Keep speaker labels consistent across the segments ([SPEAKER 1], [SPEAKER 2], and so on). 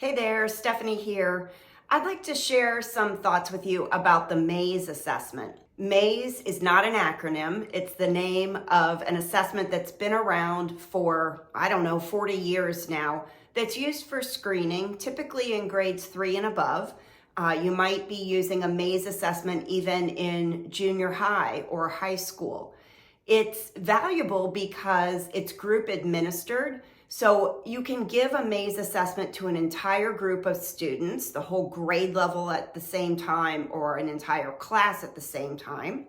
[SPEAKER 1] Hey there, Stephanie here. I'd like to share some thoughts with you about the MAISE assessment. MAISE is not an acronym. It's the name of an assessment that's been around for, 40 years now, that's used for screening, typically in grades 3 and above. You might be using a MAISE assessment even in junior high or high school. It's valuable because it's group administered. So you can give a MAISE assessment to an entire group of students, the whole grade level at the same time, or an entire class at the same time.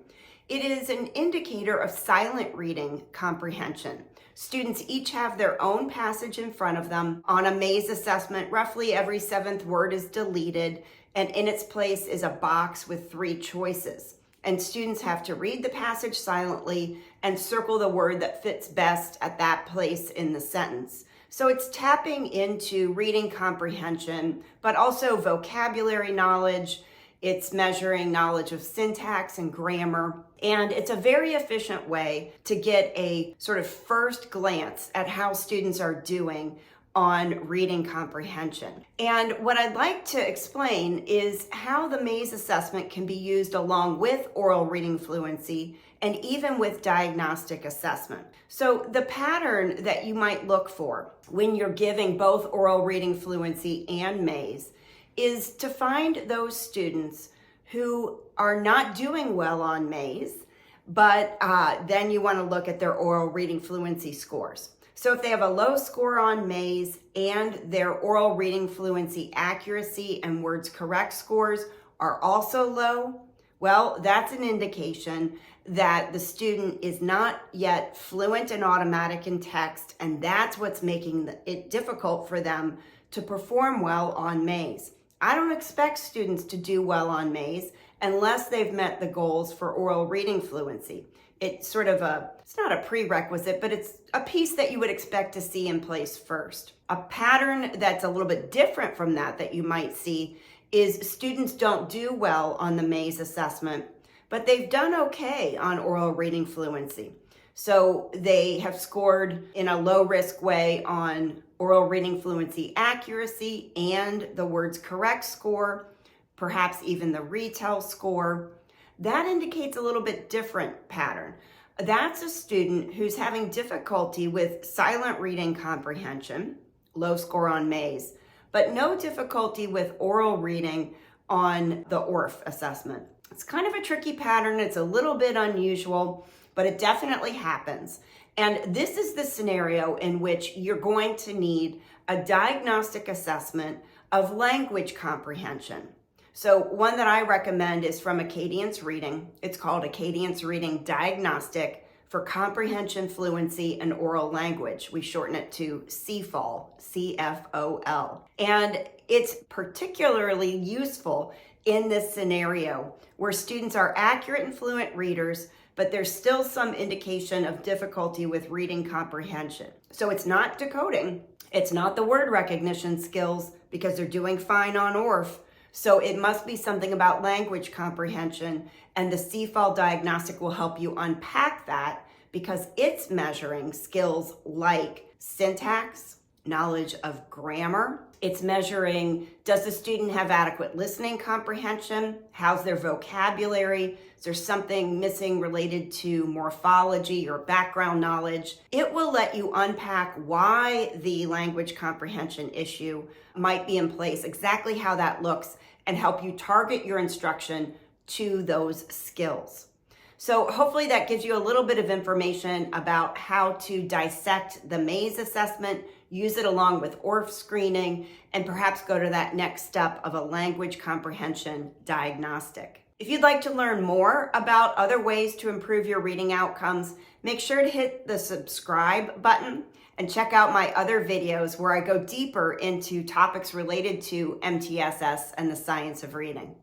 [SPEAKER 1] It is an indicator of silent reading comprehension. Students each have their own passage in front of them. On a MAISE assessment, roughly every 7th word is deleted, and in its place is a box with 3 choices. And students have to read the passage silently and circle the word that fits best at that place in the sentence. So it's tapping into reading comprehension, but also vocabulary knowledge. It's measuring knowledge of syntax and grammar. And it's a very efficient way to get a sort of first glance at how students are doing on reading comprehension. And what I'd like to explain is how the MAISE assessment can be used along with oral reading fluency and even with diagnostic assessment. So the pattern that you might look for when you're giving both oral reading fluency and MAISE is to find those students who are not doing well on MAISE, but then you want to look at their oral reading fluency scores. So if they have a low score on MAISE and their oral reading fluency accuracy and words correct scores are also low, well, that's an indication that the student is not yet fluent and automatic in text, and that's what's making it difficult for them to perform well on MAISE. I don't expect students to do well on MAISE unless they've met the goals for oral reading fluency. It's not a prerequisite, but it's a piece that you would expect to see in place first. A pattern that's a little bit different from that you might see is students don't do well on the MAISE assessment, but they've done okay on oral reading fluency. So they have scored in a low risk way on oral reading fluency accuracy and the words correct score, perhaps even the retell score. That indicates a little bit different pattern. That's a student who's having difficulty with silent reading comprehension, low score on MAISE, but no difficulty with oral reading on the ORF assessment. It's kind of a tricky pattern. It's a little bit unusual, but it definitely happens. And this is the scenario in which you're going to need a diagnostic assessment of language comprehension. So one that I recommend is from Acadience Reading. It's called Acadience Reading Diagnostic for Comprehension Fluency and Oral Language. We shorten it to CFOL, C-F-O-L. And it's particularly useful in this scenario where students are accurate and fluent readers, but there's still some indication of difficulty with reading comprehension. So it's not decoding, it's not the word recognition skills because they're doing fine on ORF. So it must be something about language comprehension, and the CFOL diagnostic will help you unpack that because it's measuring skills like syntax, knowledge of grammar. It's measuring, does the student have adequate listening comprehension? How's their vocabulary? Is there something missing related to morphology or background knowledge? It will let you unpack why the language comprehension issue might be in place, exactly how that looks, and help you target your instruction to those skills. So hopefully that gives you a little bit of information about how to dissect the MAISE assessment, use it along with ORF screening, and perhaps go to that next step of a language comprehension diagnostic. If you'd like to learn more about other ways to improve your reading outcomes, make sure to hit the subscribe button and check out my other videos where I go deeper into topics related to MTSS and the science of reading.